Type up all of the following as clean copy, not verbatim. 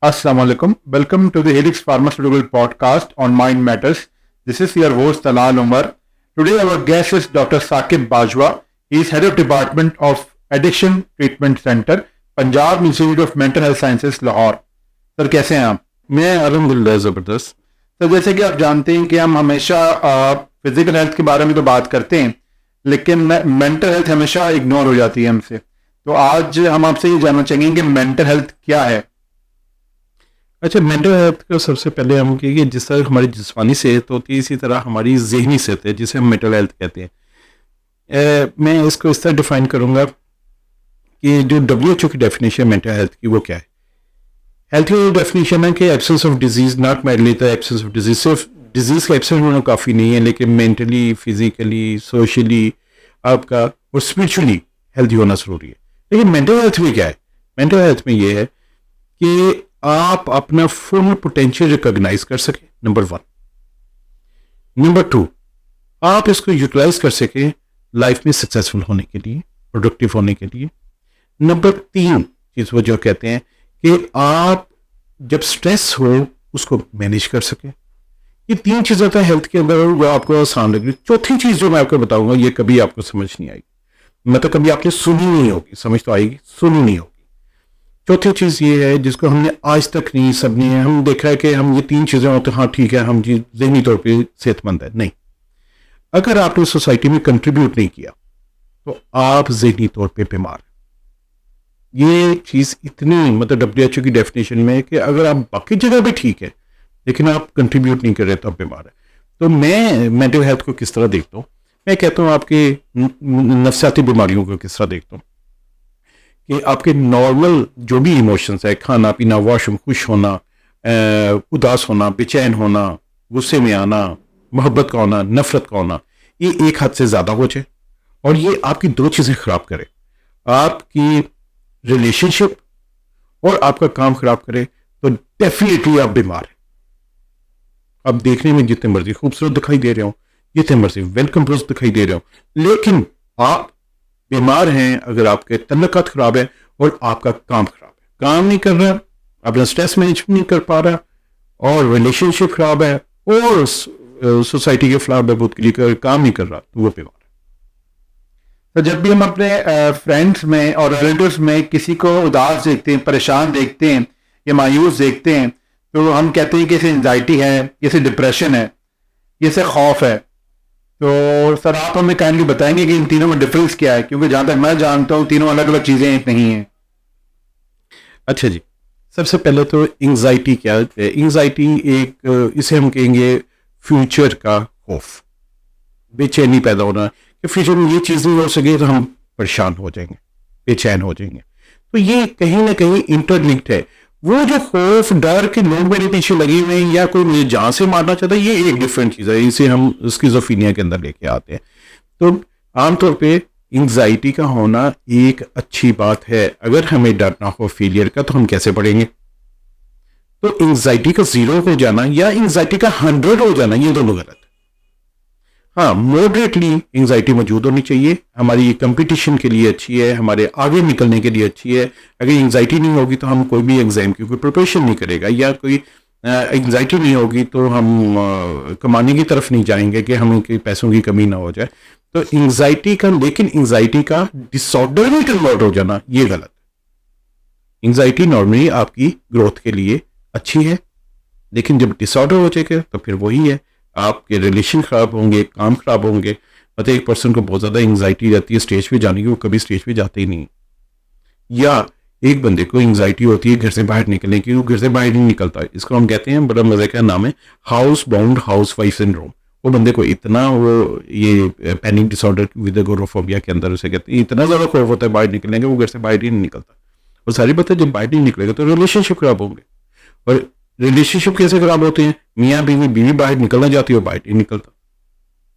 Assalamu alaikum. Welcome to the Helix Pharmaceutical Podcast on Mind Matters. This is your host Talal Umar. Today our guest is Dr. Saqib Bajwa. He is head of Department of Addiction Treatment Center, Punjab Institute of Mental Health Sciences, Lahore. Sir कैसे हैं आप? मैं अल्हम्दुलिल्लाह ज़बरदस्त। तो जैसे कि आप जानते हैं कि हम हमेशा फिजिकल हेल्थ के बारे में तो बात करते हैं, लेकिन मेंटल हेल्थ हमेशा इग्नोर हो जाती है हमसे। तो आज हम आपसे ये जानना चाहेंगे कि मेंटल हेल्थ क्या है। अच्छा, मेंटल हेल्थ का सबसे पहले हम कहेंगे जिस तरह हमारी जिस्मानी सेहत होती है इसी तरह हमारी जहनी सेहत है, जिसे हम मेंटल हेल्थ कहते हैं। मैं इसको इस तरह डिफाइन करूँगा कि जो WHO की डेफिनेशन है मेंटल हेल्थ की वो क्या है। हेल्थ की डेफिनेशन है कि absence of disease, not medley the absence of disease. सिर्फ डिजीज का एब्सेंस होना काफ़ी नहीं है, लेकिन मेंटली, फिजिकली, सोशली आपका और स्पिरिचुअली हेल्थी होना ज़रूरी है। लेकिन मेंटल हेल्थ में क्या है? मेंटल हेल्थ में ये है कि आप अपना फुल पोटेंशियल रिकॉग्नाइज कर सकें, नंबर 1। नंबर 2, आप इसको यूटिलाइज कर सकें लाइफ में सक्सेसफुल होने के लिए, प्रोडक्टिव होने के लिए। नंबर 3 चीज़ वो जो कहते हैं कि आप जब स्ट्रेस हो उसको मैनेज कर सकें। ये 3 चीज़ें तो हेल्थ के अंदर वो आपको आसान लग रही। चौथी चीज़ जो मैं आपको बताऊंगा ये कभी आपको समझ नहीं आएगी, मतलब कभी आपने सुनी नहीं होगी। समझ तो आएगी, सुनी नहीं होगी। चौथी चीज़ ये है जिसको हमने आज तक नहीं सबने हम देखा है कि हम ये 3 चीज़ें होते हैं, हाँ ठीक है हम जी ज़हनी तौर पे सेहतमंद है। नहीं, अगर आपने सोसाइटी में कंट्रीब्यूट नहीं किया तो आप ज़हनी तौर पे बीमार। ये चीज़ इतनी मतलब WHO की डेफिनेशन में है कि अगर आप बाकी जगह भी ठीक है लेकिन आप कंट्रीब्यूट नहीं कर रहे तो आप बीमार है। तो मैं मेंटल हेल्थ को किस तरह देखता हूँ, मैं कहता हूँ आपके नफ्सियाती बीमारियों को किस तरह देखता हूँ कि आपके नॉर्मल जो भी इमोशंस है, खाना पीना, वॉशरूम, खुश होना, उदास होना, बेचैन होना, गुस्से में आना, मोहब्बत का होना, नफरत का होना, ये एक हद से ज़्यादा हो जाए और ये आपकी 2 चीज़ें ख़राब करे, आपकी रिलेशनशिप और आपका काम ख़राब करे, तो डेफिनेटली आप बीमार हैं। आप देखने में जितने मर्जी खूबसूरत दिखाई दे रहे हो, जितने मर्जी वेल कंपोज दिखाई दे रहे हो, लेकिन आप बीमार हैं अगर आपके तल्लुकात खराब है और आपका काम खराब है, काम नहीं कर रहा, अपना स्ट्रेस मैनेज नहीं कर पा रहा और रिलेशनशिप खराब है और सोसाइटी के खिलाफ बहबूद के लिए काम नहीं कर रहा, तो वो बीमार है। तो जब भी हम अपने फ्रेंड्स में और रिलेटिव्स में किसी को उदास देखते हैं, परेशान देखते हैं या मायूस देखते हैं, तो हम कहते हैं कि इसे एंजाइटी है, इसे डिप्रेशन है, इसे खौफ है। तो सर आप हमें काइंडली बताएंगे कि इन तीनों में डिफरेंस क्या है, क्योंकि जहां तक मैं जानता हूँ तीनों अलग अलग चीजें नहीं हैं। अच्छा जी, सबसे पहले तो एंजाइटी क्या है? एंजाइटी एक इसे हम कहेंगे फ्यूचर का खौफ, बेचैनी पैदा होना कि फ्यूचर में ये चीज़ नहीं हो सके तो हम परेशान हो जाएंगे, बेचैन हो जाएंगे। तो ये कहीं ना कहीं इंटरलिंक्ड है। वो जो खौफ, डर के लोग मेरे पीछे लगे हुए हैं या कोई मुझे जान से मारना चाहता है, ये एक डिफरेंट चीज़ है। इसे हम स्किज़ोफ्रेनिया के अंदर लेके आते हैं। तो आमतौर पे एंजाइटी का होना एक अच्छी बात है। अगर हमें डर ना हो फेलियर का तो हम कैसे पढ़ेंगे? तो एंजाइटी का 0 हो जाना या एंजाइटी का 100 हो जाना, ये दोनों गलत है। हाँ, मॉडरेटली एंजाइटी मौजूद होनी चाहिए, हमारी कंपटीशन के लिए अच्छी है, हमारे आगे निकलने के लिए अच्छी है। अगर एंजाइटी नहीं होगी तो हम कोई भी एग्जाम की कोई प्रिपरेशन नहीं करेगा, या कोई एंजाइटी नहीं होगी तो हम कमाने की तरफ नहीं जाएंगे कि हमें पैसों की कमी ना हो जाए। तो एंजाइटी का, लेकिन एंजाइटी का डिसऑर्डर में कन्वर्ट हो जाना ये गलत है। एंजाइटी नॉर्मली आपकी ग्रोथ के लिए अच्छी है, लेकिन जब डिसऑर्डर हो जाएगा तो फिर वही है, आपके रिलेशन खराब होंगे, काम खराब होंगे। मतलब एक पर्सन को बहुत ज़्यादा एंजाइटी रहती है स्टेज पे जाने की, वो कभी स्टेज पे जाते ही नहीं। या एक बंदे को एंजाइटी होती है घर से बाहर निकलने की, वो घर से बाहर नहीं निकलता। इसको हम कहते हैं, बड़ा मजे का नाम है, house bound house wife syndrome. वो बंदे को इतना वो ये पैनिक डिसऑर्डर विद एगोराफोबिया के अंदर उसे कहते हैं, इतना ज़्यादा खौफ होता है बाहर निकलने का, वो घर से बाहर ही नहीं निकलता। और सारी बात है, जब बाहर नहीं निकलेगा तो रिलेशनशिप खराब होंगे। और रिलेशनशिप कैसे खराब होते हैं? मियाँ बीवी, बीवी बाहर निकलना चाहती है, बाहर नहीं निकलता,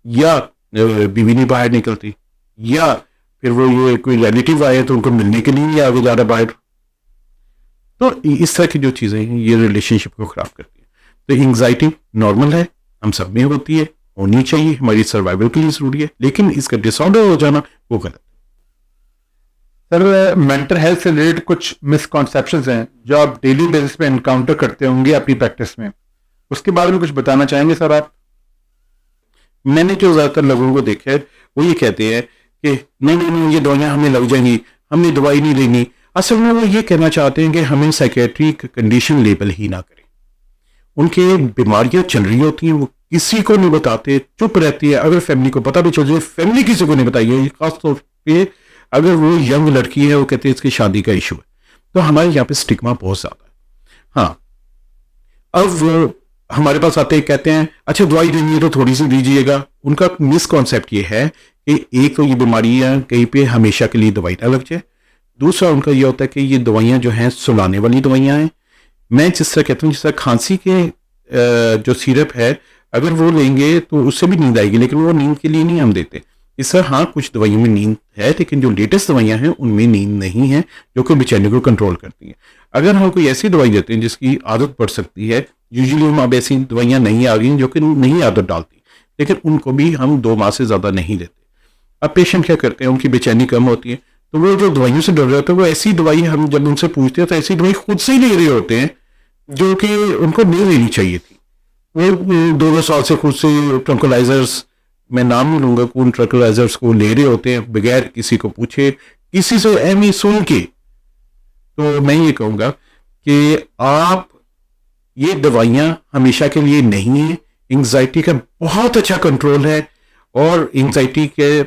या बीवी नहीं बाहर निकलती, या फिर वो ये कोई रिलेटिव आए तो उनको मिलने के लिए नहीं आगे जा रहा बाहर। तो इस तरह की जो चीज़ें हैं ये रिलेशनशिप को खराब करती है। तो एंग्जाइटी नॉर्मल है, हम सब में होती है, होनी चाहिए, हमारी सर्वाइवल के लिए ज़रूरी है, लेकिन इसका डिसऑर्डर हो जाना वो गलत। सर मेंटल हेल्थ से रिलेटेड कुछ मिसकॉन्सेप्शंस हैं जो आप डेली बेसिस पे इनकाउंटर करते होंगे अपनी प्रैक्टिस में, उसके बारे में कुछ बताना चाहेंगे सर आप? मैंने जो ज़्यादातर लोगों को देखा है वो ये कहते हैं कि नहीं नहीं नहीं, ये दवाइयाँ हमें लग जाएंगी, हमने दवाई नहीं लेनी। असल में वो ये कहना चाहते हैं कि हमें साइकेट्रिक कंडीशन लेबल ही ना करें। उनके बीमारियां चल रही होती हैं, वो किसी को नहीं बताते, चुप रहती है। अगर फैमिली को पता भी चल जाए, फैमिली किसी को नहीं बताइए। खासतौर पे अगर वो यंग लड़की है, वो कहते हैं इसकी शादी का इशू है, तो हमारे यहाँ पे स्टिग्मा बहुत ज्यादा है। हाँ, अब हमारे पास आते हैं, कहते हैं अच्छा दवाई देनी है तो थोड़ी सी दीजिएगा। उनका मिसकॉन्सेप्ट ये है कि एक तो ये बीमारियां कहीं पे हमेशा के लिए दवाई ना लग जाए, दूसरा उनका ये होता है कि ये दवाइयां जो हैं सुलाने वाली दवाइयां हैं। मैं जिस तरह कहता हूँ, जिस तरह खांसी के जो सिरप है अगर वो लेंगे तो उससे भी नींद आएगी, लेकिन वो नींद के लिए नहीं हम देते। इस तरह हाँ, कुछ दवाइयों में नींद है, लेकिन जो लेटेस्ट दवाइयां हैं उनमें नींद नहीं है, जो कि बेचैनी को कंट्रोल करती हैं। अगर हम कोई ऐसी दवाई देते हैं जिसकी आदत पड़ सकती है, यूजुअली हम अब ऐसी दवाइयां नहीं आ गई जो कि नहीं आदत डालती, लेकिन उनको भी हम 2 माह से ज़्यादा नहीं देते। अब पेशेंट क्या करते हैं, उनकी बेचैनी कम होती है, तो वो जो दवाइयों से डर रहे होते हैं, वो ऐसी दवाई हम जब उनसे पूछते हैं तो ऐसी दवाई खुद से ही ले रहे होते हैं जो कि उनको नहीं लेनी चाहिए थी। वो 2-2 साल से खुद से ट्रंकुलाइजर्स, मैं नाम नहीं लूंगा, कौन ट्रंकुलाइजर्स को ले रहे होते हैं बगैर किसी को पूछे, किसी से एम सुन के। तो मैं ये कहूँगा कि आप ये दवाइयाँ हमेशा के लिए नहीं है। एंग्जाइटी का बहुत अच्छा कंट्रोल है, और एंग्जाइटी के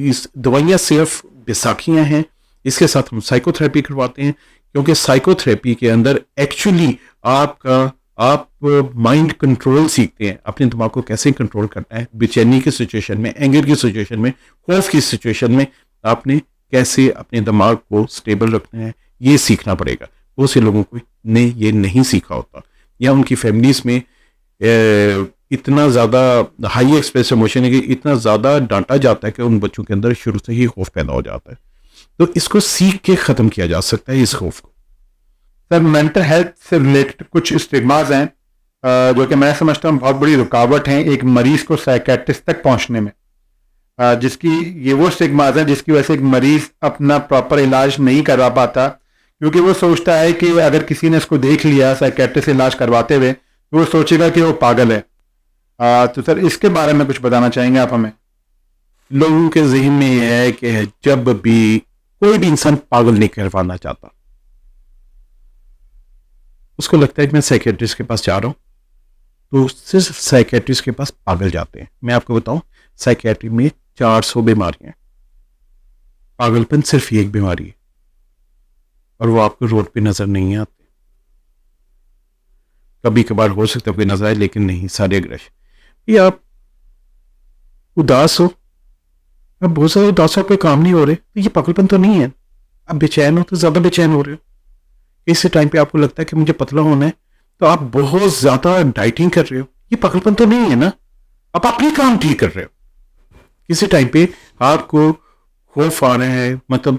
इस दवाइयाँ सिर्फ बैसाखियाँ हैं। इसके साथ हम साइकोथेरेपी करवाते हैं, क्योंकि साइकोथेरेपी के अंदर एक्चुअली आप माइंड कंट्रोल सीखते हैं, अपने दिमाग को कैसे कंट्रोल करना है बेचैनी की सिचुएशन में, एंगर की सिचुएशन में, खौफ की सिचुएशन में आपने कैसे अपने दिमाग को स्टेबल रखना है, ये सीखना पड़ेगा। बहुत से लोगों को ने ये नहीं सीखा होता, या उनकी फैमिलीज में इतना ज़्यादा हाई एक्सप्रेस इमोशन है कि इतना ज़्यादा डांटा जाता है कि उन बच्चों के अंदर शुरू से ही खौफ पैदा हो जाता है। तो इसको सीख के ख़त्म किया जा सकता है, इस खौफ को। सर मेंटल हेल्थ से रिलेटेड कुछ स्टिग्मास हैं जो कि मैं समझता हूँ बहुत बड़ी रुकावट हैं एक मरीज को साइकेट्रिस्ट तक पहुंचने में, जिसकी ये वो स्टिग्मास हैं जिसकी वजह से एक मरीज अपना प्रॉपर इलाज नहीं करवा पाता, क्योंकि वो सोचता है कि अगर किसी ने इसको देख लिया साइकेट्रिस्ट से इलाज करवाते हुए तो वो सोचेगा कि वो पागल है। तो सर इसके बारे में कुछ बताना चाहेंगे आप हमें? लोगों के जहन में यह है कि जब भी कोई भी इंसान पागल नहीं करवाना चाहता, उसको लगता है कि मैं साइकेट्रिस्ट के पास जा रहा हूं, तो सिर्फ साइकेट्रिस्ट के पास पागल जाते हैं। मैं आपको बताऊं, साइकेट्री में 400 बीमारियां हैं, पागलपन सिर्फ एक बीमारी है, और वो आपको रोड पे नजर नहीं आते। कभी कभार हो सकता है कोई नजर आए, लेकिन नहीं, सारे अग्रेशन। ये आप उदास हो, अब बहुत सारे उदास हो, पे काम नहीं हो रहे, तो ये पागलपन तो नहीं है। आप बेचैन हो तो ज्यादा बेचैन हो रहे हो। इस टाइम पे आपको लगता है कि मुझे पतला होना है, तो आप बहुत ज्यादा डाइटिंग कर रहे हो, ये पागलपन तो नहीं है ना, आप अपने काम ठीक कर रहे हो। किसी टाइम पे आपको खौफ आ रहा है, मतलब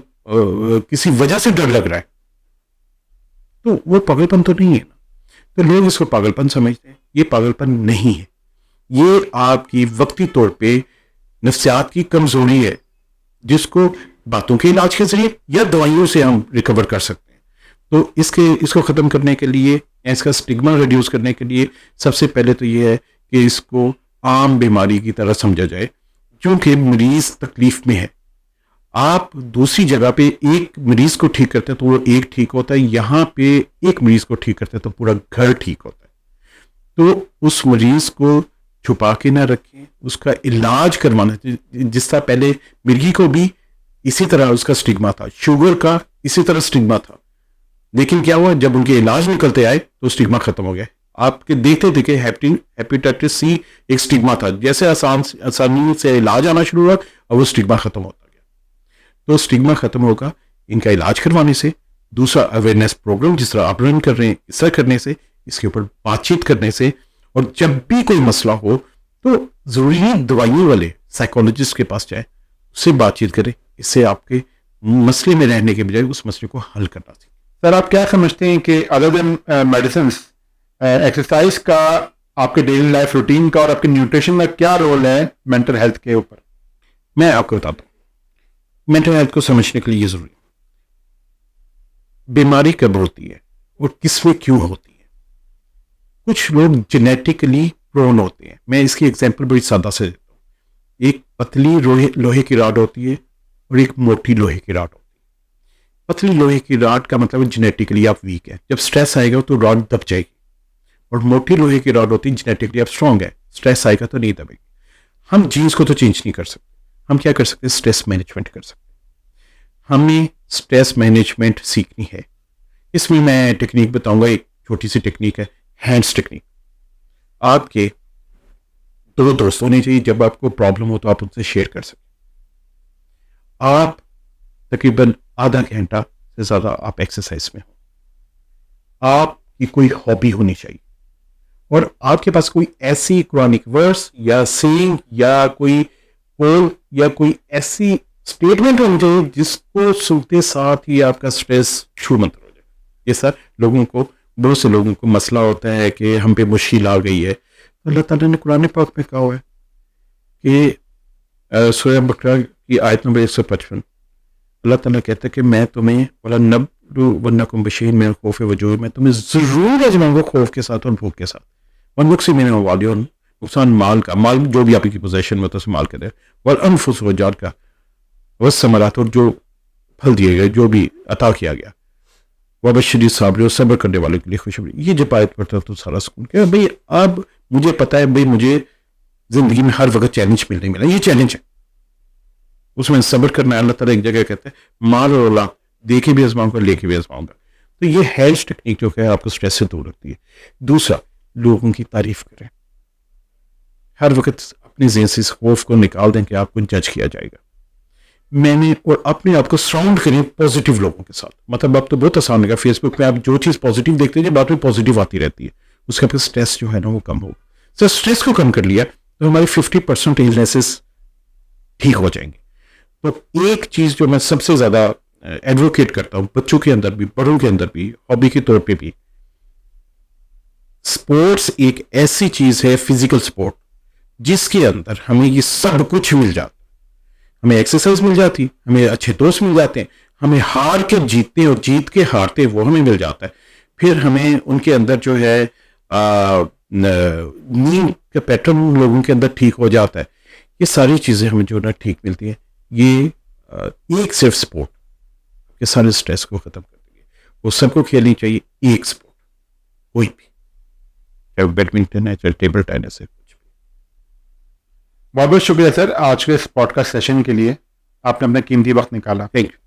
किसी वजह से डर लग रहा है, तो वो पागलपन तो नहीं है ना। तो लोग इसको पागलपन समझते हैं, ये पागलपन नहीं है, ये आपकी वक्ती तौर पे नफ्सियात की कमजोरी है, जिसको बातों के इलाज के जरिए या दवाइयों से हम रिकवर कर सकते हैं। तो इसको ख़त्म करने के लिए, इसका स्टिग्मा रिड्यूस करने के लिए, सबसे पहले तो ये है कि इसको आम बीमारी की तरह समझा जाए, क्योंकि मरीज तकलीफ में है। आप दूसरी जगह पे एक मरीज को ठीक करते हैं तो वो एक ठीक होता है, यहाँ पे एक मरीज को ठीक करते हैं तो पूरा घर ठीक होता है। तो उस मरीज को छुपा के ना रखें, उसका इलाज करवाना। जिस तरह पहले मिर्गी को भी इसी तरह उसका स्टिग्मा था, शुगर का इसी तरह स्टिग्मा था, लेकिन क्या हुआ, जब उनके इलाज निकलते आए तो स्टिग्मा खत्म हो गया। आपके देखते देखे हेपेटाइटिस सी एक स्टिग्मा था, जैसे आसानी से इलाज आना शुरू हुआ और वो स्टिग्मा खत्म होता गया। तो स्टिग्मा खत्म होगा इनका इलाज करवाने से। दूसरा, अवेयरनेस प्रोग्राम जिस तरह आप रन कर रहे हैं, इस तरह करने से, इसके ऊपर बातचीत करने से, और जब भी कोई मसला हो तो जरूरी है दवाइयों वाले साइकोलॉजिस्ट के पास जाए, उससे बातचीत करें। इससे आपके मसले में रहने के बजाय उस मसले को हल करना चाहिए। सर आप क्या समझते हैं कि अदर देन मेडिसिन, एक्सरसाइज का आपके डेली लाइफ रूटीन का और आपके न्यूट्रिशन का क्या रोल है मेंटल हेल्थ के ऊपर? मैं आपको बताता हूँ। मेंटल हेल्थ को समझने के लिए ये जरूरी है। बीमारी कब होती है और किसमें क्यों होती है। कुछ लोग जेनेटिकली प्रोन होते हैं। मैं इसकी एग्जांपल बड़ी सादा से देता हूँ। एक पतली लोहे की रॉड होती है और एक मोटी लोहे की रॉड होती है। पतली लोहे की रॉड का मतलब जेनेटिकली आप वीक है, जब स्ट्रेस आएगा तो रॉड दब जाएगी। और मोटी लोहे की रॉड होती है जेनेटिकली आप स्ट्रांग है, स्ट्रेस आएगा तो नहीं दबेगी। हम जीन्स को तो चेंज नहीं कर सकते, हम क्या कर सकते हैं, स्ट्रेस मैनेजमेंट कर सकते हैं। हमें स्ट्रेस मैनेजमेंट सीखनी है। इसमें मैं टेक्निक बताऊंगा, एक छोटी सी टेक्निक है, हैंड्स टेक्निक। आपके दो दोस्त होने चाहिए, जब आपको प्रॉब्लम हो तो आप उनसे शेयर कर सकें। आप तकरीबन आधा घंटा से ज़्यादा आप एक्सरसाइज में हो। आपकी कोई हॉबी होनी चाहिए और आपके पास कोई ऐसी कुरानिक वर्स या सेइंग या कोई पोल या कोई ऐसी स्टेटमेंट होनी चाहिए जिसको सुनते साथ ही आपका स्ट्रेस छूमंतर हो जाए। ये सर लोगों को, बहुत से लोगों को मसला होता है कि हम पे मुश्किल आ गई है। तो अल्लाह ताला ने कुरान पाक में कहा हुआ है कि सूरह बकरा की आयत नंबर 155 अल्लाह ताला कहता है कि मैं तुम्हें वाला नब्लु वन्नकुम बशीर में खौफ वजूह, मैं तुम्हें जरूर आजमाऊंगा खौफ के साथ और भूख के साथ। वन नुक्स मैंने वाली और नुकसान माल का, माल जो भी आपकी पोजेशन में होता है माल कहते हैं, वल अनफुस वजात का, वह समरात और जो फल दिए गए, जो भी अता किया गया, वह बशरी साबरी और सब्र करने वाले के लिए खुशखबरी। ये जब आयत पढ़ता तो सारा सुकून क्या भाई, अब मुझे पता है भाई मुझे जिंदगी में हर वक्त चैलेंज मिल नहीं मिला, ये चैलेंज है, उसमें सब्र करना है। अल्लाह ताला एक जगह कहते हैं माल और औलाद दे के भी आजमाऊंगा, लेके भी आजमाऊंगा। तो ये हेल्थ टेक्निक जो है आपको स्ट्रेस से दूर रखती है। दूसरा, लोगों की तारीफ करें। हर वक्त अपनी ज़हन से इस खौफ को निकाल दें कि आपको जज किया जाएगा। मैंने और अपने आप को सराउंड करें पॉजिटिव लोगों के साथ। मतलब अब तो बहुत आसान होगा, फेसबुक पे आप जो चीज़ पॉजिटिव देखते हैं बाद में पॉजिटिव आती रहती है, उसके आपका स्ट्रेस जो है ना वो कम होगा। सर स्ट्रेस को कम कर लिया तो हमारी 50% इलनेसेस ठीक हो जाएंगे। तो एक चीज़ जो मैं सबसे ज़्यादा एडवोकेट करता हूँ, बच्चों के अंदर भी बड़ों के अंदर भी, हॉबी के तौर पे भी, स्पोर्ट्स एक ऐसी चीज़ है, फिजिकल स्पोर्ट, जिसके अंदर हमें ये सब कुछ मिल जाता। हमें एक्सरसाइज मिल जाती, हमें अच्छे दोस्त मिल जाते हैं, हमें हार के जीतते और जीत के हारते वो हमें मिल जाता है। फिर हमें उनके अंदर जो है नींद का पैटर्न लोगों के अंदर ठीक हो जाता है। ये सारी चीज़ें हमें जो ना ठीक मिलती हैं। ये एक सिर्फ स्पोर्ट के सारे स्ट्रेस को ख़त्म कर देगी। वो सबको खेलनी चाहिए एक स्पोर्ट, कोई भी, चाहे बैडमिंटन है, चाहे टेबल टेनिस है, कुछ भी। बहुत बहुत शुक्रिया सर आज के इस पॉडकास्ट सेशन के लिए, आपने अपना कीमती वक्त निकाला। Thank you.